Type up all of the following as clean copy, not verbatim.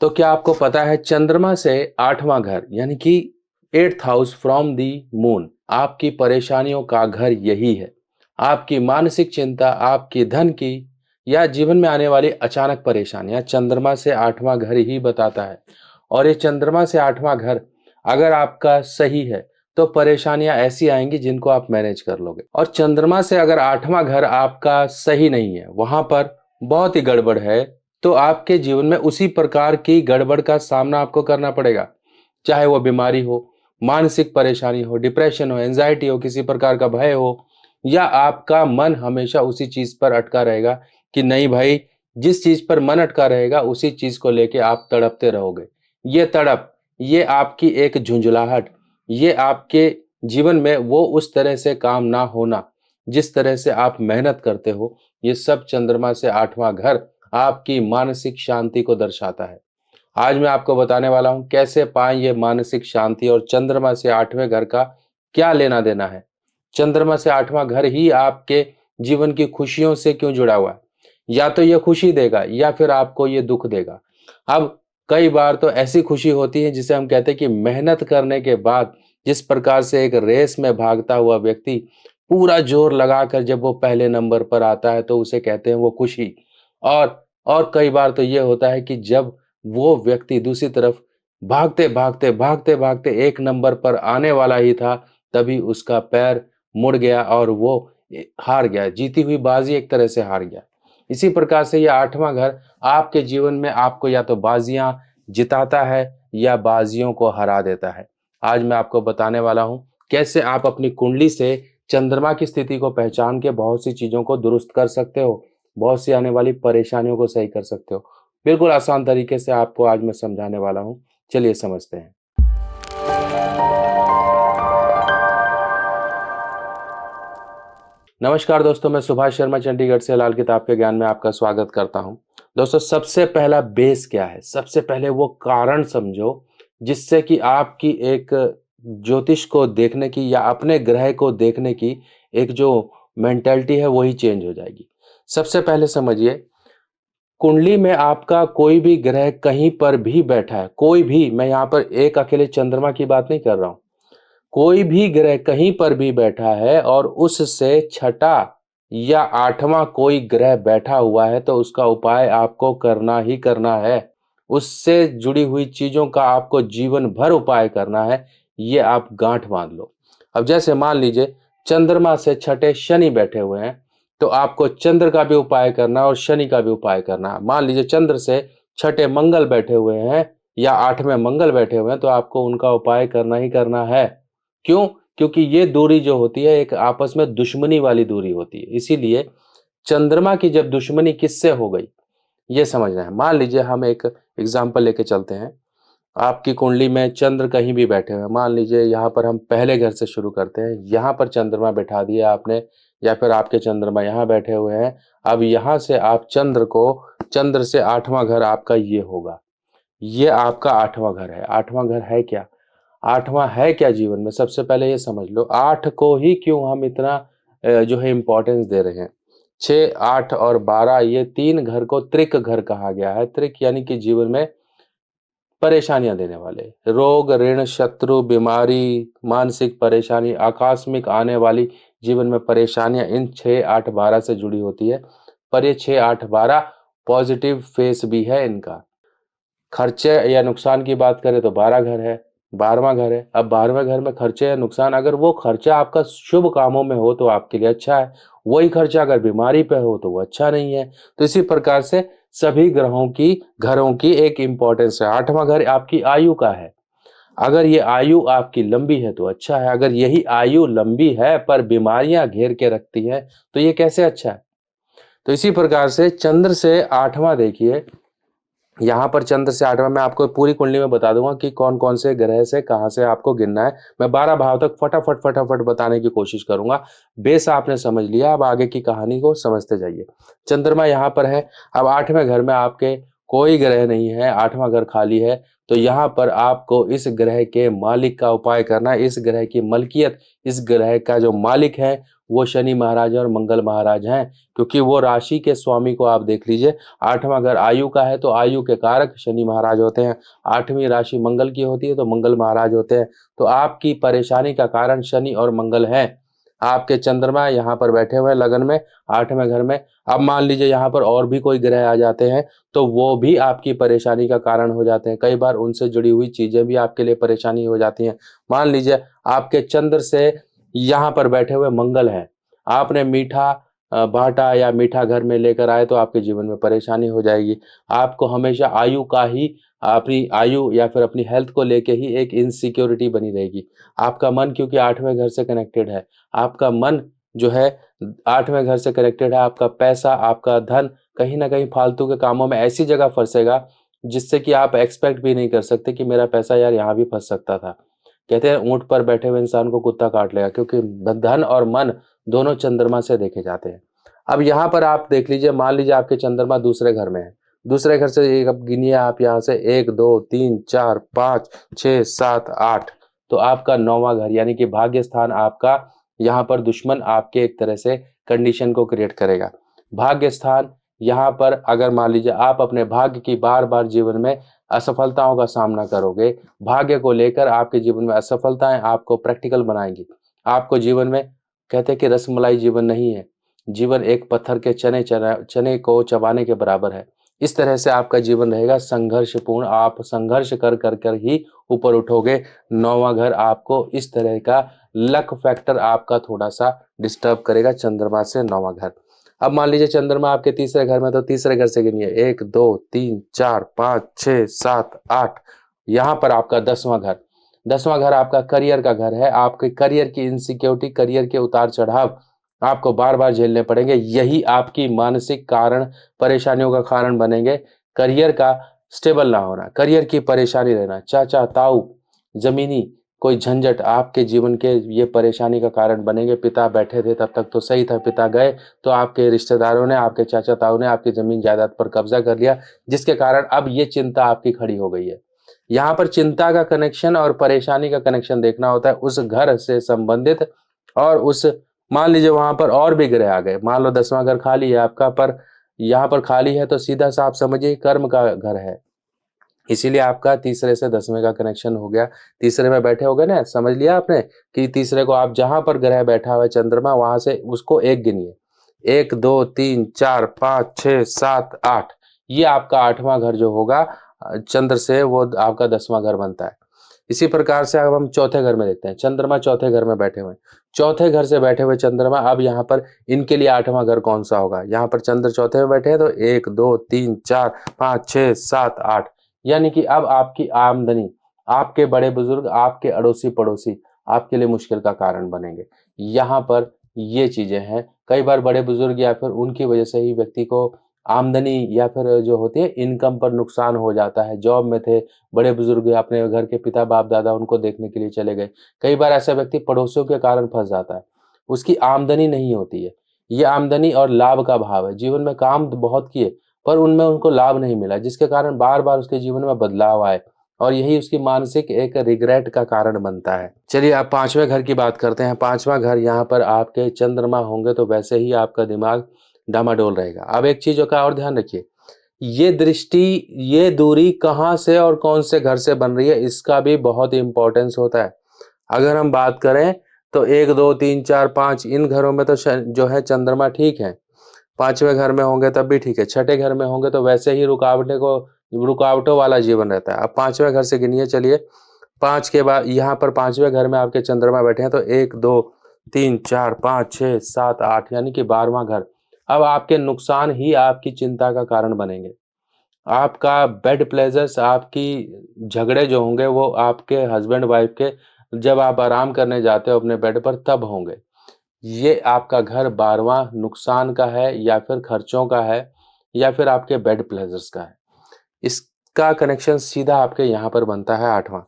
तो क्या आपको पता है चंद्रमा से आठवां घर यानी कि 8th house from the moon आपकी परेशानियों का घर यही है। आपकी मानसिक चिंता, आपकी धन की या जीवन में आने वाली अचानक परेशानियां चंद्रमा से आठवां घर ही बताता है। और ये चंद्रमा से आठवां घर अगर आपका सही है तो परेशानियां ऐसी आएंगी जिनको आप मैनेज कर लोगे। और चंद्रमा से अगर आठवां घर आपका सही नहीं है, वहां पर बहुत ही गड़बड़ है, तो आपके जीवन में उसी प्रकार की गड़बड़ का सामना आपको करना पड़ेगा। चाहे वो बीमारी हो, मानसिक परेशानी हो, डिप्रेशन हो, एंजाइटी हो, किसी प्रकार का भय हो, या आपका मन हमेशा उसी चीज पर अटका रहेगा कि नहीं भाई, जिस चीज पर मन अटका रहेगा उसी चीज को लेके आप तड़पते रहोगे। ये तड़प, ये आपकी एक झुंझलाहट, ये आपके जीवन में वो उस तरह से काम ना होना जिस तरह से आप मेहनत करते हो, ये सब चंद्रमा से आठवां घर आपकी मानसिक शांति को दर्शाता है। आज मैं आपको बताने वाला हूं कैसे पाएं ये मानसिक शांति, और चंद्रमा से आठवें घर का क्या लेना देना है। चंद्रमा से आठवां घर ही आपके जीवन की खुशियों से क्यों जुड़ा हुआ है। या तो ये खुशी देगा या फिर आपको ये दुख देगा। अब कई बार तो ऐसी खुशी होती है जिसे हम कहते हैं कि मेहनत करने के बाद जिस प्रकार से एक रेस में भागता हुआ व्यक्ति पूरा जोर लगाकर जब वो पहले नंबर पर आता है तो उसे कहते हैं वो खुशी। और कई बार तो ये होता है कि जब वो व्यक्ति दूसरी तरफ भागते-भागते एक नंबर पर आने वाला ही था, तभी उसका पैर मुड़ गया और वो हार गया। जीती हुई बाजी एक तरह से हार गया। इसी प्रकार से ये आठवां घर आपके जीवन में आपको या तो बाजियां जिताता है या बाजियों को हरा देता है। आज मैं आपको बताने वाला हूं कैसे आप अपनी कुंडली से चंद्रमा की स्थिति को पहचान के बहुत सी चीजों को दुरुस्त कर सकते हो, बहुत सी आने वाली परेशानियों को सही कर सकते हो। बिल्कुल आसान तरीके से आपको आज मैं समझाने वाला हूँ। चलिए समझते हैं। नमस्कार दोस्तों, मैं सुभाष शर्मा चंडीगढ़ से लाल किताब के ज्ञान में आपका स्वागत करता हूं। दोस्तों, सबसे पहला बेस क्या है? सबसे पहले वो कारण समझो जिससे कि आपकी एक ज्योतिष को देखने की या अपने ग्रह को देखने की एक जो मेंटालिटी है वही चेंज हो जाएगी। सबसे पहले समझिए, कुंडली में आपका कोई भी ग्रह कहीं पर भी बैठा है, कोई भी, मैं यहाँ पर एक अकेले चंद्रमा की बात नहीं कर रहा हूँ, कोई भी ग्रह कहीं पर भी बैठा है और उससे छठा या आठवां कोई ग्रह बैठा हुआ है तो उसका उपाय आपको करना ही करना है। उससे जुड़ी हुई चीजों का आपको जीवन भर उपाय करना है, ये आप गांठ बांध लो। अब जैसे मान लीजिए चंद्रमा से छठे शनि बैठे हुए हैं, तो आपको चंद्र का भी उपाय करना है और शनि का भी उपाय करना है। मान लीजिए चंद्र से छठे मंगल बैठे हुए हैं या आठवें मंगल बैठे हुए हैं, तो आपको उनका उपाय करना ही करना है। क्यों? क्योंकि ये दूरी जो होती है एक आपस में दुश्मनी वाली दूरी होती है। इसीलिए चंद्रमा की जब दुश्मनी किससे हो गई, ये समझना है। मान लीजिए हम एक एग्जाम्पल लेके चलते हैं। आपकी कुंडली में चंद्र कहीं भी बैठे हुए हैं। मान लीजिए यहाँ पर हम पहले घर से शुरू करते हैं। यहाँ पर चंद्रमा बैठा दिया आपने, या फिर आपके चंद्रमा यहाँ बैठे हुए हैं। अब यहाँ से आप चंद्र से आठवां घर आपका ये होगा। ये आपका आठवां घर है। आठवां घर है क्या? आठवां है क्या जीवन में? सबसे पहले ये समझ लो, आठ को ही क्यों हम इतना जो है इम्पोर्टेंस दे रहे हैं। 6, 8 और 12 ये तीन घर को त्रिक घर कहा गया है। त्रिक यानी कि जीवन में परेशानियां देने वाले रोग, ऋण, शत्रु, बीमारी, मानसिक परेशानी, आकस्मिक आने वाली जीवन में परेशानियां इन 6, 8, 12 से जुड़ी होती है। पर ये 6, 8, 12 पॉजिटिव फेस भी है इनका। खर्चे या नुकसान की बात करें तो 12 घर है, 12वां घर है। अब 12वें घर में खर्चे या नुकसान, अगर वो खर्चा आपका शुभ कामों में हो तो आपके लिए अच्छा है, वही खर्चा अगर बीमारी पे हो तो वो अच्छा नहीं है। तो इसी प्रकार से सभी घरों की एक इंपॉर्टेंस है। आठवां घर आपकी आयु का है। अगर ये आयु आपकी लंबी है तो अच्छा है, अगर यही आयु लंबी है पर बीमारियां घेर के रखती है तो ये कैसे अच्छा है। तो इसी प्रकार से चंद्र से आठवां देखिए, यहाँ पर चंद्र से आठवां मैं आपको पूरी कुंडली में बता दूंगा कि कौन कौन से ग्रह से कहाँ से आपको गिनना है। मैं 12 भाव तक फटाफट बताने की कोशिश करूंगा। बेस आपने समझ लिया, अब आगे की कहानी को समझते जाइए। चंद्रमा यहाँ पर है। अब आठवें घर में आपके कोई ग्रह नहीं है, आठवां घर खाली है। तो यहाँ पर आपको इस ग्रह के मालिक का उपाय करना है। इस ग्रह की मलकियत, इस ग्रह का जो मालिक है वो शनि महाराज और मंगल महाराज हैं, क्योंकि वो राशि के स्वामी को आप देख लीजिए। 8वां घर आयु का है तो आयु के कारक शनि महाराज होते हैं। 8वीं राशि मंगल की होती है तो मंगल महाराज होते हैं। तो आपकी परेशानी का कारण शनि और मंगल है। आपके चंद्रमा यहाँ पर बैठे हुए हैं लगन में, 8वें घर में। अब मान लीजिए यहाँ पर और भी कोई ग्रह आ जाते हैं तो वो भी आपकी परेशानी का कारण हो जाते हैं। कई बार उनसे जुड़ी हुई चीजें भी आपके लिए परेशानी हो जाती हैं। मान लीजिए आपके चंद्र से यहाँ पर बैठे हुए मंगल हैं, आपने मीठा बांटा या मीठा घर में लेकर आए तो आपके जीवन में परेशानी हो जाएगी। आपको हमेशा आयु का ही, अपनी आयु या फिर अपनी हेल्थ को लेके ही एक इनसिक्योरिटी बनी रहेगी। आपका मन क्योंकि 8वें घर से कनेक्टेड है, आपका मन जो है 8वें घर से कनेक्टेड है, आपका पैसा, आपका धन कहीं न कहीं फालतू के कामों में ऐसी जगह फँसेगा जिससे कि आप एक्सपेक्ट भी नहीं कर सकते कि मेरा पैसा यार यहाँ भी फँस सकता था। कहते हैं ऊँट पर बैठे हुए इंसान को कुत्ता काट लेगा, क्योंकि धन और मन दोनों चंद्रमा से देखे जाते हैं। अब यहाँ पर आप देख लीजिए, मान लीजिए आपके चंद्रमा दूसरे घर में है। दूसरे घर से एक, अब गिनिए आप यहाँ से 1, 2, 3, 4, 5, 6, 7, 8, तो आपका 9वां घर यानी कि भाग्य स्थान आपका, यहाँ पर दुश्मन आपके एक तरह से कंडीशन को क्रिएट करेगा। भाग्य स्थान यहाँ पर अगर मान लीजिए आप अपने भाग्य की बार-बार जीवन में असफलताओं का सामना करोगे, भाग्य को लेकर आपके जीवन में असफलताएँ आपको प्रैक्टिकल बनाएँगी। आपको जीवन में, कहते हैं कि रसमलाई जीवन नहीं है, जीवन एक पत्थर के चने को चबाने के बराबर है। इस तरह से आपका जीवन रहेगा संघर्षपूर्ण, आप संघर्ष कर ही ऊपर उठोगे। 9वां घर आपको इस तरह का लक फैक्टर आपका थोड़ा-सा डिस्टर्ब करेगा, चंद्रमा से 9वां घर। अब मान लीजिए चंद्रमा आपके तीसरे घर में, तो तीसरे घर से गिनिए 1, 2, 3, 4, 5, 6, 7, 8, यहाँ पर आपका 10वां घर। 10वां घर आपका करियर का घर है। आपके करियर की इनसिक्योरिटी, करियर के उतार-चढ़ाव आपको बार-बार झेलने पड़ेंगे। यही आपकी मानसिक कारण, परेशानियों का कारण बनेंगे। करियर का स्टेबल ना होना, करियर की परेशानी रहना, चाचा, ताऊ, ज़मीनी कोई झंझट आपके जीवन के ये परेशानी का कारण बनेंगे। पिता बैठे थे तब तक तो सही था, पिता गए तो आपके रिश्तेदारों ने, आपके चाचा ताऊ ने आपकी ज़मीन जायदाद पर कब्ज़ा कर लिया, जिसके कारण अब ये चिंता आपकी खड़ी हो गई है। यहाँ पर चिंता का कनेक्शन और परेशानी का कनेक्शन देखना होता है उस घर से संबंधित, और उस, मान लीजिए वहाँ पर और भी ग्रह आ गए, मान लो 10वां घर खाली है आपका, पर यहाँ पर खाली है तो सीधा सा आप समझिए कर्म का घर है। इसीलिए आपका तीसरे से 10वें का कनेक्शन हो गया। तीसरे में बैठे हो गए ना, समझ लिया आपने कि तीसरे को आप जहाँ पर ग्रह बैठा हुआ है चंद्रमा, वहाँ से उसको 1 गिनिए। 1, 2, 3, 4, 5, 6, 7, 8, ये आपका 8वां घर जो होगा चंद्र से, वो आपका 10वां घर बनता है। इसी प्रकार से अब हम चौथे घर में देखते हैं। चंद्रमा चौथे घर में बैठे हुए हैं। चौथे घर से बैठे हुए चंद्रमा, अब यहाँ पर इनके लिए 8वां घर कौन-सा होगा? यहाँ पर चंद्र चौथे में बैठे हैं तो 1, 2, 3, 4, 5, 6, 7, 8, यानी कि अब आपकी आमदनी, आपके बड़े-बुजुर्ग, आपके अड़ोसी-पड़ोसी आपके लिए मुश्किल का कारण बनेंगे। यहाँ पर ये चीज़ें हैं। कई बार बड़े-बुजुर्ग या फिर उनकी वजह से ही व्यक्ति को आमदनी या फिर जो होती है इनकम पर नुकसान हो जाता है। जॉब में थे, बड़े-बुजुर्ग अपने घर के पिता, बाप-दादा उनको देखने के लिए चले गए। कई बार ऐसा व्यक्ति पड़ोसियों के कारण फँस जाता है। उसकी आमदनी नहीं होती है। ये आमदनी और लाभ का भाव है। जीवन में काम तो बहुत किए, पर उनमें उनको लाभ नहीं मिला, जिसके कारण बार-बार उसके जीवन में बदलाव आए, और यही उसकी मानसिक एक रिग्रेट का कारण बनता है। चलिए अब 5वें घर की बात करते हैं। 5वां घर, यहाँ पर आपके चंद्रमा होंगे तो वैसे ही आपका दिमाग डामाडोल रहेगा। अब एक चीज़ का और ध्यान रखिए, ये दृष्टि, ये दूरी कहाँ से और कौन से घर से बन रही है, इसका भी बहुत इम्पोर्टेंस होता है। अगर हम बात करें तो 1, 2, 3, 4, 5 इन घरों में तो जो है चंद्रमा ठीक है। 5वें घर में होंगे तब भी ठीक है। छठे घर में होंगे तो वैसे ही रुकावटों वाला जीवन रहता है। अब 5वें घर से गिनिए, चलिए 5 के बाद यहाँ पर 5वें घर में आपके चंद्रमा बैठे हैं तो 1, 2, 3, 4, 5, 6, 7, 8, यानी कि 12वां घर। अब आपके नुकसान ही आपकी चिंता का कारण बनेंगे। आपका बेड प्लेज़र्स, आपकी झगड़े जो होंगे वो आपके हस्बैंड वाइफ के, जब आप आराम करने जाते हो अपने बेड पर तब होंगे। ये आपका घर 12वां नुकसान का है, या फिर खर्चों का है, या फिर आपके बेड प्लेज़र्स का है। इसका कनेक्शन सीधा आपके यहाँ पर बनता है 8वां।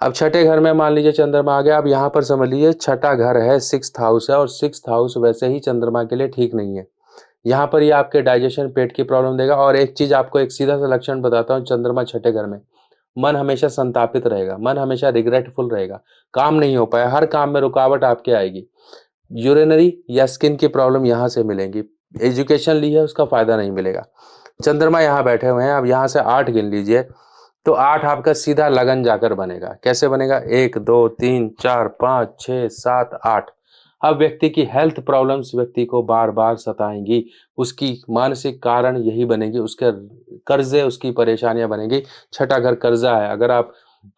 अब छठे घर में मान लीजिए चंद्रमा आ गया। अब यहाँ पर समझ लीजिए छठा घर है, 6th हाउस है, और 6th हाउस वैसे ही चंद्रमा के लिए ठीक नहीं है। यहाँ पर ये आपके डाइजेशन, पेट की प्रॉब्लम देगा। और एक चीज़ आपको एक सीधा सा लक्षण बताता हूँ चंद्रमा छठे घर में, मन हमेशा संतापित रहेगा, मन हमेशा रिग्रेटफुल रहेगा, काम नहीं हो पाया, हर काम में रुकावट आपके आएगी। यूरिनरी या स्किन की प्रॉब्लम यहाँ से मिलेंगी। एजुकेशन ली है उसका फ़ायदा नहीं मिलेगा। चंद्रमा यहाँ बैठे हुए हैं, अब यहाँ से 8 गिन लीजिए, तो 8 आपका सीधा लगन जाकर बनेगा। कैसे बनेगा? 1, 2, 3, 4, 5, 6, 7, 8। अब व्यक्ति की हेल्थ प्रॉब्लम्स व्यक्ति को बार-बार सताएँगी, उसकी मानसिक कारण यही बनेगी, उसके कर्ज़े, उसकी परेशानियाँ बनेंगी। छठा घर कर्ज़ा है, अगर आप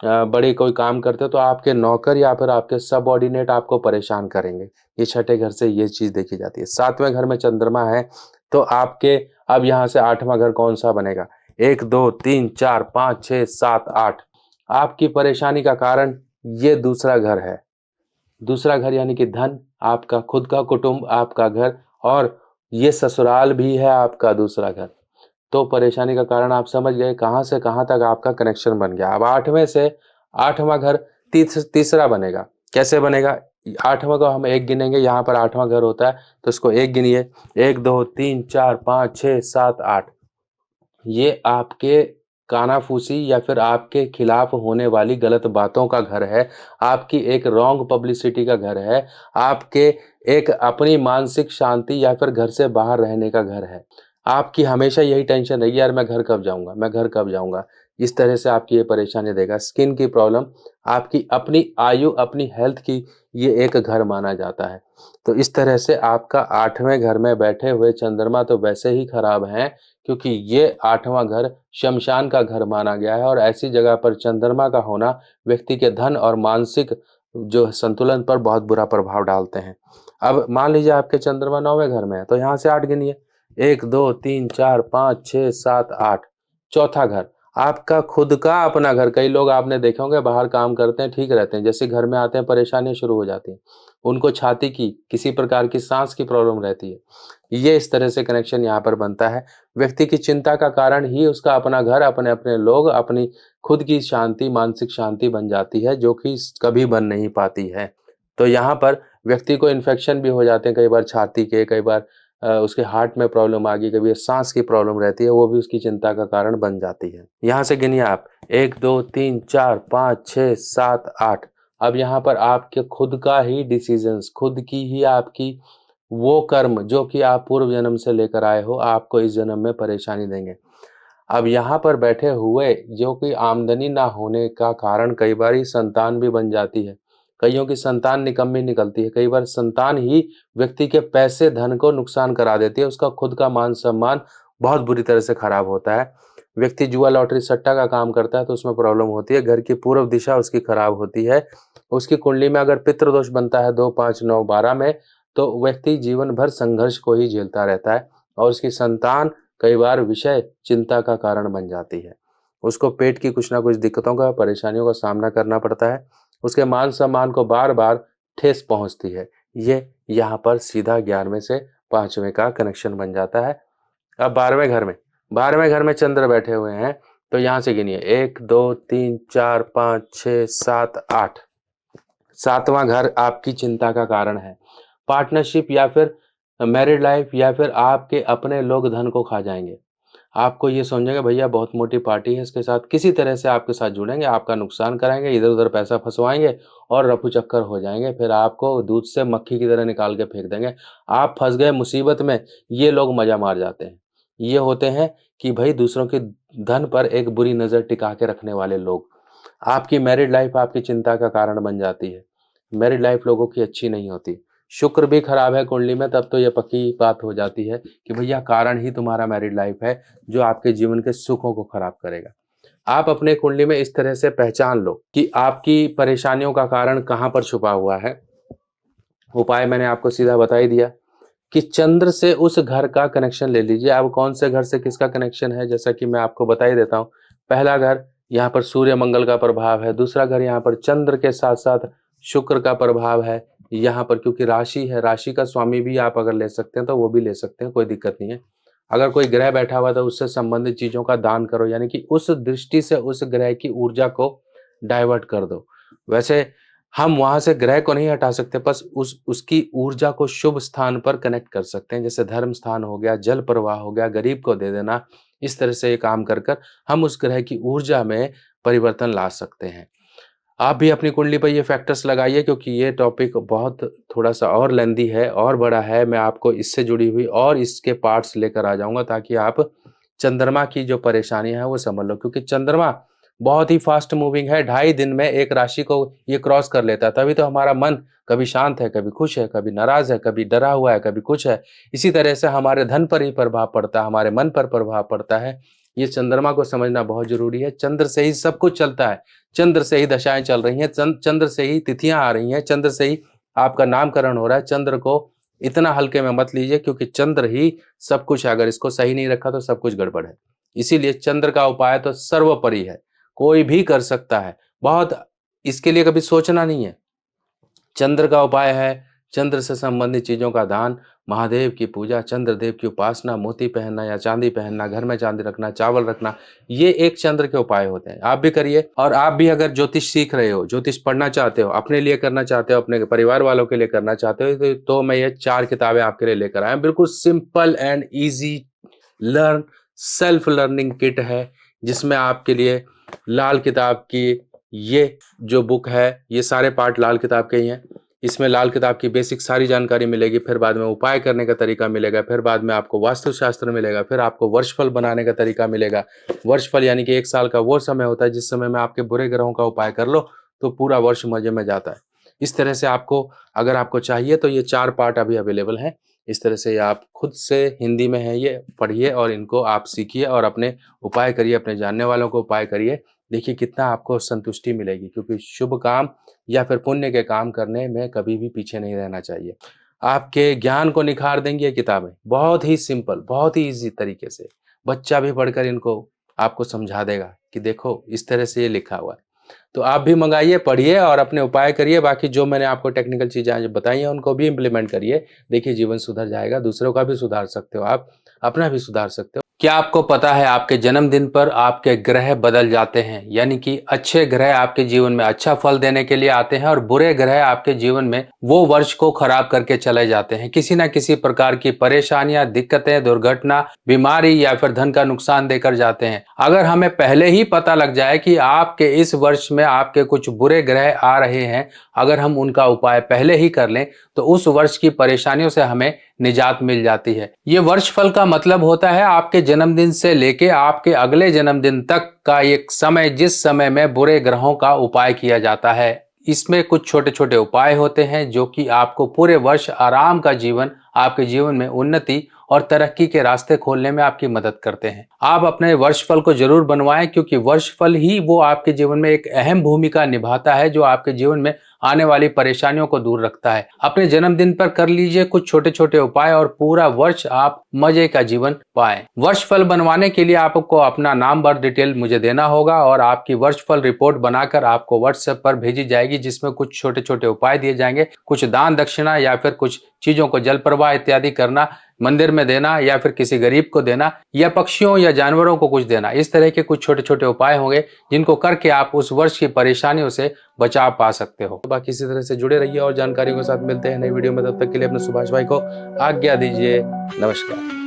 बड़े कोई काम करते हो तो आपके नौकर या फिर आपके सबऑर्डिनेट आपको परेशान करेंगे। ये छठे घर से ये चीज़ देखी जाती है। 7वें घर में चंद्रमा है, तो आपके अब यहाँ से 8वां घर कौन-सा बनेगा? 1, 2, 3, 4, 5, 6, 7, 8। आपकी परेशानी का कारण ये दूसरा घर है। दूसरा घर यानी कि धन, आपका खुद का कुटुंब, आपका घर और ये ससुराल भी है आपका दूसरा घर। तो परेशानी का कारण आप समझ गए कहाँ से कहाँ तक आपका कनेक्शन बन गया। अब 8वें से 8वां घर तीसरा बनेगा। कैसे बनेगा? 8वां को हम 1 गिनेंगे, यहाँ पर 8वां घर होता है, तो इसको 1 गिनिए। 1, 2, 3, 4, 5, 6, 7, 8। ये आपके कानाफूसी या फिर आपके खिलाफ होने वाली गलत बातों का घर है, आपकी एक रॉन्ग पब्लिसिटी का घर है, आपके एक अपनी मानसिक शांति या फिर घर से बाहर रहने का घर है। आपकी हमेशा यही टेंशन रहेगी, यार मैं घर कब जाऊँगा, मैं घर कब जाऊँगा? इस तरह से आपकी ये परेशानी देगा। स्किन की प्रॉब्लम, आपकी अपनी आयु, अपनी हेल्थ की ये एक घर माना जाता है। तो इस तरह से आपका 8वें घर में बैठे हुए चंद्रमा तो वैसे ही खराब हैं, क्योंकि ये 8वां घर श्मशान का घर माना गया है और ऐसी जगह पर चंद्रमा का होना व्यक्ति के धन और मानसिक जो संतुलन पर बहुत बुरा प्रभाव डालते हैं। अब मान लीजिए आपके चंद्रमा 9वें घर में है, तो यहाँ से 8 गिनिए। 1, 2, 3, 4, 5, 6, 7, 8। चौथा घर, आपका खुद का अपना घर। कई लोग आपने देखे होंगे बाहर काम करते हैं, ठीक रहते हैं, जैसे घर में आते हैं परेशानियाँ शुरू हो जाती हैं। उनको छाती की, किसी प्रकार की साँस की प्रॉब्लम रहती है। ये इस तरह से कनेक्शन यहाँ पर बनता है। व्यक्ति की चिंता का कारण ही उसका अपना घर, अपने-अपने लोग, अपनी खुद की शांति, मानसिक शांति बन जाती है, जो कि कभी बन नहीं पाती है। तो यहाँ पर व्यक्ति को इन्फेक्शन भी हो जाते हैं कई बार छाती के, कई बार उसके हार्ट में प्रॉब्लम आ गई, कभी साँस की प्रॉब्लम रहती है, वो भी उसकी चिंता का कारण बन जाती है। यहाँ से गिनिए आप 1, 2, 3, 4, 5, 6, 7, 8। अब यहाँ पर आपके खुद का ही डिसीज़न्स, खुद की ही आपकी वो कर्म जो कि आप पूर्व जन्म से लेकर आए हो, आपको इस जन्म में परेशानी देंगे। अब यहाँ पर बैठे हुए जो कि आमदनी ना होने का कारण कई बारी संतान भी बन जाती है। कइयों की संतान निकम्मी निकलती है, कई बार संतान ही व्यक्ति के पैसे, धन को नुकसान करा देती है, उसका खुद का मान-सम्मान बहुत बुरी तरह से खराब होता है। व्यक्ति जुआ, लॉटरी, सट्टा का काम करता है तो उसमें प्रॉब्लम होती है, घर की पूर्व दिशा उसकी खराब होती है। उसकी कुंडली में अगर पितृदोष बनता है 2, 5, 9, 12 में, तो व्यक्ति जीवन भर संघर्ष को ही झेलता रहता है और उसकी संतान कई बार विषय चिंता का कारण बन जाती है। उसको पेट की कुछ ना कुछ दिक्कतों का, परेशानियों का सामना करना पड़ता है। उसके मान-सम्मान को बार-बार ठेस पहुँचती है। ये यहाँ पर सीधा 11वें से 5वें का कनेक्शन बन जाता है। अब 12वें घर में चंद्र बैठे हुए हैं, तो यहाँ से गिनिए 1, 2, 3, 4, 5, 6, 7, 8। 7वां घर आपकी चिंता का कारण है। पार्टनरशिप या फिर मैरिड लाइफ या फिर आपके अपने लोग धन को खा जाएँगे। आपको ये समझेंगे भैया बहुत मोटी पार्टी है, इसके साथ किसी तरह से आपके साथ जुड़ेंगे, आपका नुकसान कराएँगे, इधर-उधर पैसा फँसवाएँगे और रफू-चक्कर हो जाएँगे। फिर आपको दूध से मक्खी की तरह निकाल के फेंक देंगे। आप फँस गए मुसीबत में, ये लोग मज़ा मार जाते हैं। ये होते हैं कि भई दूसरों के धन पर एक बुरी नज़र टिका के रखने वाले लोग। आपकी मैरिड लाइफ़ आपकी चिंता का कारण बन जाती है। मैरिड लाइफ़ लोगों की अच्छी नहीं होती। शुक्र भी खराब है कुंडली में तब तो ये पक्की बात हो जाती है कि भैया कारण ही तुम्हारा मैरिड लाइफ़ है, जो आपके जीवन के सुखों को खराब करेगा। आप अपने कुंडली में इस तरह से पहचान लो कि आपकी परेशानियों का कारण कहाँ पर छुपा हुआ है। उपाय मैंने आपको सीधा बता ही दिया कि चंद्र से उस घर का कनेक्शन ले लीजिए। अब कौन से घर से किसका कनेक्शन है, जैसा कि मैं आपको बता ही देता हूँ। पहला घर यहाँ पर सूर्य मंगल का प्रभाव है, दूसरा घर यहाँ पर चंद्र के साथ-साथ शुक्र का प्रभाव है। यहाँ पर क्योंकि राशि है, राशि का स्वामी भी आप अगर ले सकते हैं तो वो भी ले सकते हैं, कोई दिक्कत नहीं है। अगर कोई ग्रह बैठा हुआ है तो उससे संबंधित चीज़ों का दान करो, यानी कि उस दृष्टि से उस ग्रह की ऊर्जा को डाइवर्ट कर दो। वैसे हम वहाँ से ग्रह को नहीं हटा सकते, बस उसकी ऊर्जा को शुभ स्थान पर कनेक्ट कर सकते हैं। जैसे धर्म स्थान हो गया, जल प्रवाह हो गया, गरीब को दे देना, इस तरह से ये काम कर कर हम उस ग्रह की ऊर्जा में परिवर्तन ला सकते हैं। आप भी अपनी कुंडली पर ये फैक्टर्स लगाइए, क्योंकि ये टॉपिक बहुत थोड़ा-सा और लेंदी है और बड़ा है। मैं आपको इससे जुड़ी हुई और इसके पार्ट्स लेकर आ जाऊँगा, ताकि आप चंद्रमा की जो परेशानी है वो समझ लो, क्योंकि चंद्रमा बहुत ही फास्ट मूविंग है। 2.5 दिन में एक राशि को ये क्रॉस कर लेता है, तभी तो हमारा मन कभी शांत है, कभी खुश है, कभी नाराज़ है, कभी डरा हुआ है, कभी कुछ है। इसी तरह से हमारे धन पर ही प्रभाव पड़ता है, हमारे मन पर प्रभाव पड़ता है। ये चंद्रमा को समझना बहुत ज़रूरी है। चंद्र से ही सब कुछ चलता है। चंद्र से ही दशाएँ चल रही हैं, चंद्र से ही तिथियाँ आ रही हैं, चंद्र से ही आपका नामकरण हो रहा है। चंद्र को इतना हल्के में मत लीजिए, क्योंकि चंद्र ही सब कुछ है। अगर इसको सही नहीं रखा तो सब कुछ गड़बड़ है। इसीलिए चंद्र का उपाय तो सर्वोपरि है, कोई भी कर सकता है। बहुत इसके लिए कभी सोचना नहीं है। चंद्र का उपाय है, चंद्र से संबंधित चीज़ों का दान, महादेव की पूजा, चंद्रदेव की उपासना, मोती पहनना या चांदी पहनना, घर में चांदी रखना, चावल रखना, ये एक चंद्र के उपाय होते हैं। आप भी करिए। और आप भी अगर ज्योतिष सीख रहे हो, ज्योतिष पढ़ना चाहते हो, अपने लिए करना चाहते हो, अपने परिवार वालों के लिए करना चाहते हो, तो मैं ये 4 किताबें आपके लिए लेकर आया हूँ। बिल्कुल simple and easy learn self learning kit है, जिसमें आपके लिए लाल किताब की ये जो बुक है, ये सारे पार्ट लाल किताब के ही हैं। इसमें लाल किताब की बेसिक सारी जानकारी मिलेगी, फिर बाद में उपाय करने का तरीका मिलेगा, फिर बाद में आपको वास्तुशास्त्र मिलेगा, फिर आपको वर्षफल बनाने का तरीका मिलेगा। वर्षफल यानी कि 1 साल का वो समय होता है जिस समय में आपके बुरे ग्रहों का उपाय कर लो तो पूरा वर्ष मज़े में जाता है। इस तरह से आपको, अगर आपको चाहिए तो ये 4 पार्ट अभी अवेलेबल हैं। इस तरह से आप खुद से, हिंदी में है ये, पढ़िए और इनको आप सीखिए और अपने उपाय करिए, अपने जानने वालों को उपाय करिए। देखिए कितना आपको संतुष्टि मिलेगी, क्योंकि शुभ काम या फिर पुण्य के काम करने में कभी भी पीछे नहीं रहना चाहिए। आपके ज्ञान को निखार देंगी ये किताबें, बहुत ही सिंपल, बहुत ही ईज़ी तरीके से। बच्चा भी पढ़कर इनको आपको समझा देगा कि देखो इस तरह से ये लिखा हुआ है। तो आप भी मँगाइए, पढ़िए और अपने उपाय करिए। बाकी जो मैंने आपको टेक्निकल चीज़ें आज बताई हैं उनको भी इम्प्लीमेंट करिए। देखिए जीवन सुधर जाएगा, दूसरों का भी सुधार सकते हो आप, अपना भी सुधार सकते हो। क्या आपको पता है आपके जन्मदिन पर आपके ग्रह बदल जाते हैं? यानी कि अच्छे ग्रह आपके जीवन में अच्छा फल देने के लिए आते हैं और बुरे ग्रह आपके जीवन में वो वर्ष को खराब करके चले जाते हैं। किसी न किसी प्रकार की परेशानियां, दिक्कतें, दुर्घटना, बीमारी या फिर धन का नुकसान देकर जाते हैं। अगर हमें पहले ही पता लग जाए कि आपके इस वर्ष में आपके कुछ बुरे ग्रह आ रहे हैं, अगर हम उनका उपाय पहले ही कर लें तो उस वर्ष की परेशानियों से हमें निजात मिल जाती है। ये वर्षफल का मतलब होता है आपके जन्मदिन से लेके आपके अगले जन्मदिन तक का एक समय, जिस समय में बुरे ग्रहों का उपाय किया जाता है। इसमें कुछ छोटे छोटे उपाय होते हैं जो कि आपको पूरे वर्ष आराम का जीवन, आपके जीवन में उन्नति और तरक्की के रास्ते खोलने में आपकी मदद करते हैं। आप अपने वर्षफल को जरूर बनवाएं, क्योंकि वर्षफल ही वो आपके जीवन में एक अहम भूमिका निभाता है, जो आपके जीवन में आने वाली परेशानियों को दूर रखता है। अपने जन्मदिन पर कर लीजिए कुछ छोटे छोटे उपाय और पूरा वर्ष आप मजे का जीवन पाएं। वर्षफल बनवाने के लिए आपको अपना नाम, बर्थ डिटेल मुझे देना होगा और आपकी वर्षफल रिपोर्ट बनाकर आपको व्हाट्सएप पर भेजी जाएगी, जिसमें कुछ छोटे छोटे उपाय दिए जाएंगे। कुछ दान दक्षिणा या फिर कुछ चीजों को, जल प्रवाह इत्यादि करना, मंदिर में देना या फिर किसी गरीब को देना या पक्षियों या जानवरों को कुछ देना। इस तरह के कुछ छोटे छोटे उपाय होंगे जिनको करके आप उस वर्ष की परेशानियों से बचाव पा सकते हो। बाकी इसी तरह से जुड़े रहिए और जानकारियों के साथ मिलते हैं नई वीडियो में। तब तक के लिए अपने सुभाष भाई को आज्ञा दीजिए। नमस्कार।